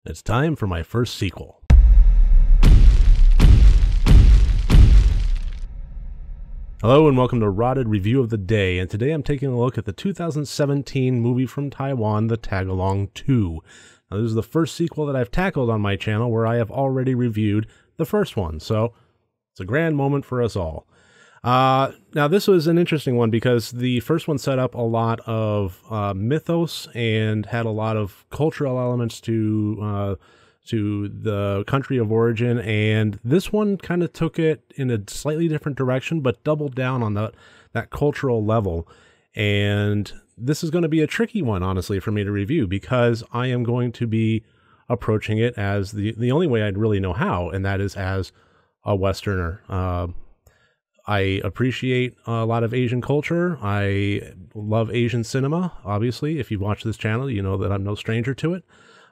It's time for my first sequel. Hello and welcome to RotD Review of the Day, and today I'm taking a look at the 2017 movie from Taiwan, The Tagalong 2. Now, this is the first sequel that I've tackled on my channel where I have already reviewed the first one, so it's a grand moment for us all. Now, this was an interesting one because the first one set up a lot of mythos and had a lot of cultural elements to the country of origin, and this one kind of took it in a slightly different direction, but doubled down on that cultural level. And this is going to be a tricky one, honestly, for me to review because I am going to be approaching it as the only way I'd really know how, and that is as a Westerner. I appreciate a lot of Asian culture. I love Asian cinema, obviously. If you've watched this channel, you know that I'm no stranger to it.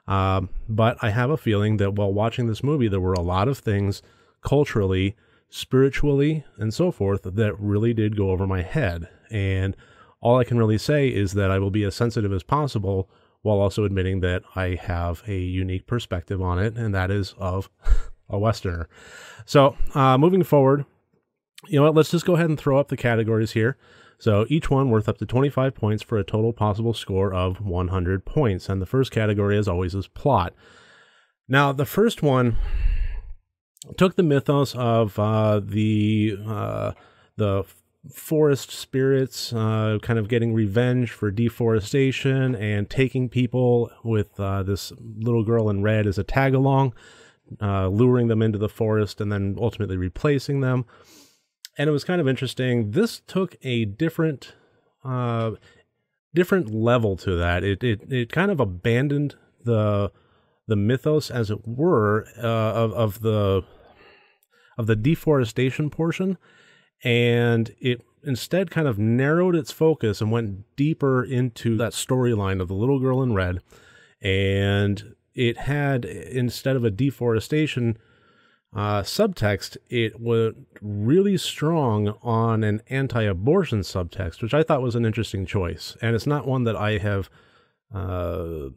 But I have a feeling that while watching this movie, there were a lot of things culturally, spiritually, and so forth that really did go over my head. And all I can really say is that I will be as sensitive as possible while also admitting that I have a unique perspective on it, and that is of a Westerner. So moving forward, you know what, let's just go ahead and throw up the categories here. So each one worth up to 25 points for a total possible score of 100 points. And the first category, as always, is plot. Now, the first one took the mythos of the forest spirits kind of getting revenge for deforestation and taking people with this little girl in red as a tag-along, luring them into the forest and then ultimately replacing them. And it was kind of interesting. This took a different level to that. It kind of abandoned the mythos, as it were, of the deforestation portion, and it instead kind of narrowed its focus and went deeper into that storyline of the little girl in red. And it had, instead of a deforestation subtext, it was really strong on an anti-abortion subtext, which I thought was an interesting choice. And it's not one that I have, not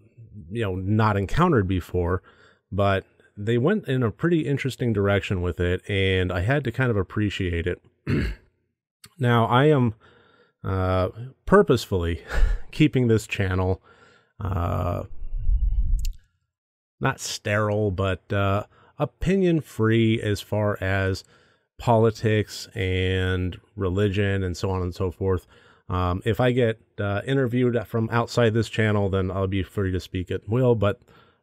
encountered before, but they went in a pretty interesting direction with it, and I had to kind of appreciate it. Now, I am purposefully keeping this channel not sterile, but opinion-free as far as politics and religion and so on and so forth. If I get interviewed from outside this channel, then I'll be free to speak at will, but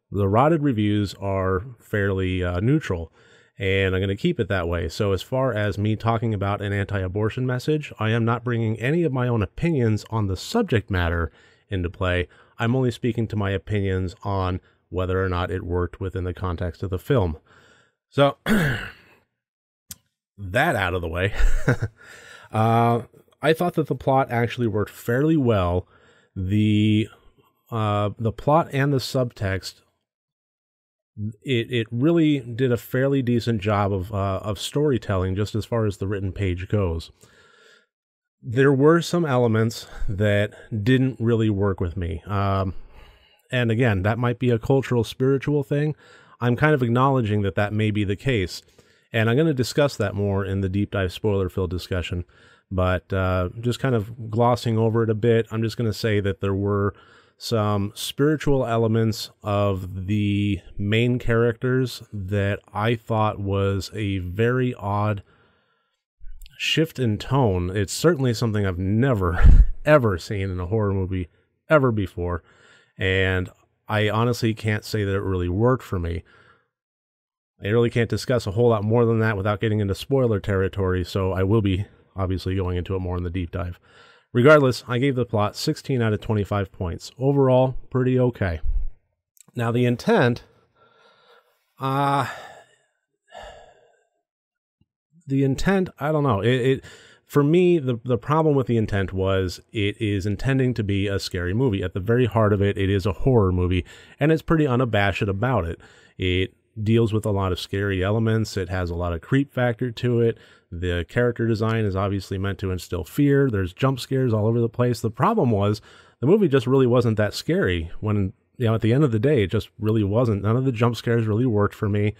the RotD reviews are fairly neutral, and I'm going to keep it that way. So as far as me talking about an anti-abortion message, I am not bringing any of my own opinions on the subject matter into play. I'm only speaking to my opinions on whether or not it worked within the context of the film. So, that out of the way, I thought that the plot actually worked fairly well. The plot and the subtext, it really did a fairly decent job of storytelling, just as far as the written page goes. There were some elements that didn't really work with me. And again, that might be a cultural, spiritual thing. I'm kind of acknowledging that that may be the case. And I'm going to discuss that more in the deep dive spoiler-filled discussion. But just kind of glossing over it a bit, I'm just going to say that there were some spiritual elements of the main characters that I thought was a very odd shift in tone. It's certainly something I've never, ever seen in a horror movie ever before. And I honestly can't say that it really worked for me. I really can't discuss a whole lot more than that without getting into spoiler territory, so I will be obviously going into it more in the deep dive. Regardless, I gave the plot 16 out of 25 points. Overall, pretty okay. Now, the intent... I don't know. For me, the problem with the intent was it is intending to be a scary movie. At the very heart of it, it is a horror movie, and it's pretty unabashed about it. It deals with a lot of scary elements. It has a lot of creep factor to it. The character design is obviously meant to instill fear. There's jump scares all over the place. The problem was the movie just really wasn't that scary when at the end of the day, it just really wasn't. None of the jump scares really worked for me.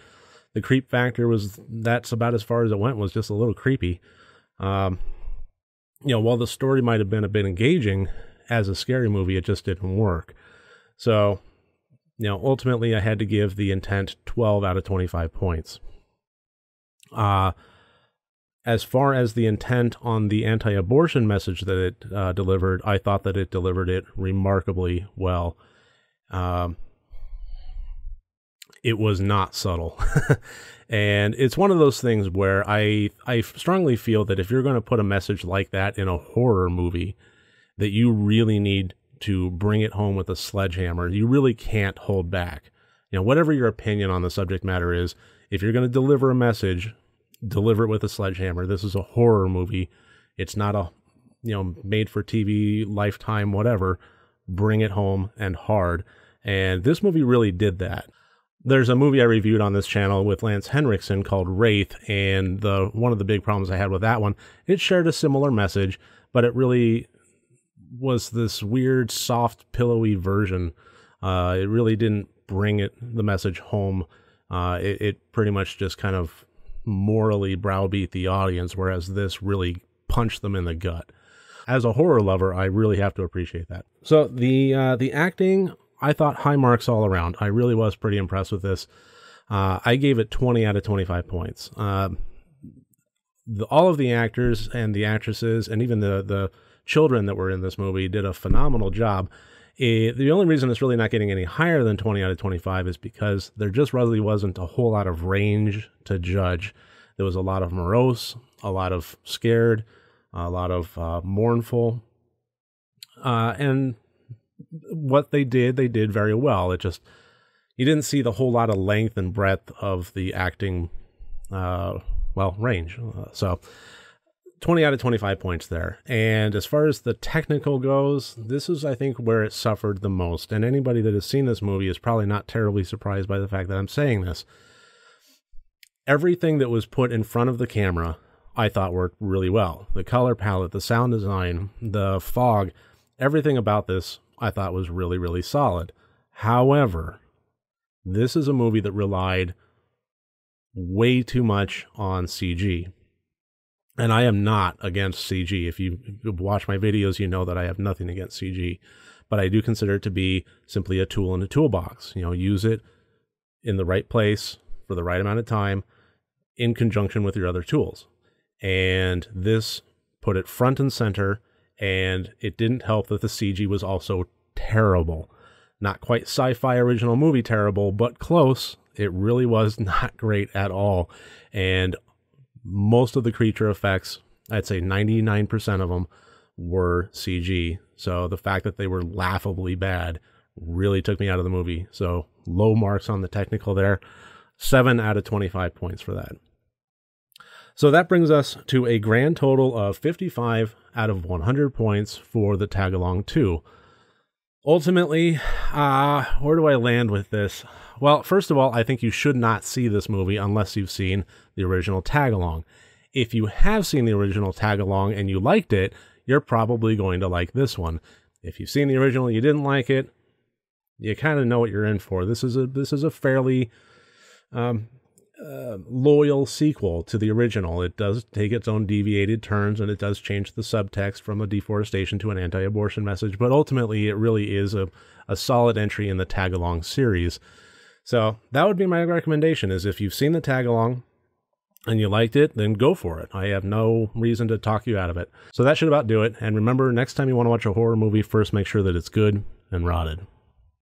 The creep factor that's about as far as it went, was just a little creepy. While the story might have been a bit engaging as a scary movie, it just didn't work. So, ultimately I had to give The Intent 12 out of 25 points. As far as the intent on the anti-abortion message that it delivered, I thought that it delivered it remarkably well. It was not subtle. And it's one of those things where I strongly feel that if you're going to put a message like that in a horror movie, that you really need to bring it home with a sledgehammer. You really can't hold back. Whatever your opinion on the subject matter is, if you're going to deliver a message, deliver it with a sledgehammer. This is a horror movie. It's not a, made for TV, Lifetime, whatever. Bring it home and hard. And this movie really did that. There's a movie I reviewed on this channel with Lance Henriksen called Wraith, and one of the big problems I had with that one, it shared a similar message, but it really was this weird, soft, pillowy version. It really didn't bring the message home. It pretty much just kind of morally browbeat the audience, whereas this really punched them in the gut. As a horror lover, I really have to appreciate that. So the acting, I thought high marks all around. I really was pretty impressed with this. I gave it 20 out of 25 points. All of the actors and the actresses and even the children that were in this movie did a phenomenal job. The only reason it's really not getting any higher than 20 out of 25 is because there just really wasn't a whole lot of range to judge. There was a lot of morose, a lot of scared, a lot of mournful, and what they did very well. It just, you didn't see the whole lot of length and breadth of the acting, range. So 20 out of 25 points there. And as far as the technical goes, this is, I think, where it suffered the most. And anybody that has seen this movie is probably not terribly surprised by the fact that I'm saying this. Everything that was put in front of the camera, I thought worked really well. The color palette, the sound design, the fog, everything about this I thought was really, really solid. However, this is a movie that relied way too much on CG. And I am not against CG. If you watch my videos, you know that I have nothing against CG. But I do consider it to be simply a tool in a toolbox. Use it in the right place for the right amount of time in conjunction with your other tools. And this put it front and center, and it didn't help that the CG was also terrible. Not quite sci-fi original movie terrible, but close. It really was not great at all. And most of the creature effects, I'd say 99% of them, were CG. So the fact that they were laughably bad really took me out of the movie. So low marks on the technical there. 7 out of 25 points for that. So that brings us to a grand total of 55 out of 100 points for the Tagalong 2. Ultimately, where do I land with this? Well, first of all, I think you should not see this movie unless you've seen the original Tagalong. If you have seen the original Tagalong and you liked it, you're probably going to like this one. If you've seen the original and you didn't like it, you kind of know what you're in for. This is a fairly loyal sequel to the original. It does take its own deviated turns, and it does change the subtext from a deforestation to an anti-abortion message, but ultimately it really is a solid entry in the Tagalong series. So that would be my recommendation, is if you've seen the Tagalong and you liked it, then go for it. I have no reason to talk you out of it. So that should about do it. And remember, next time you want to watch a horror movie, first make sure that it's good and rotted.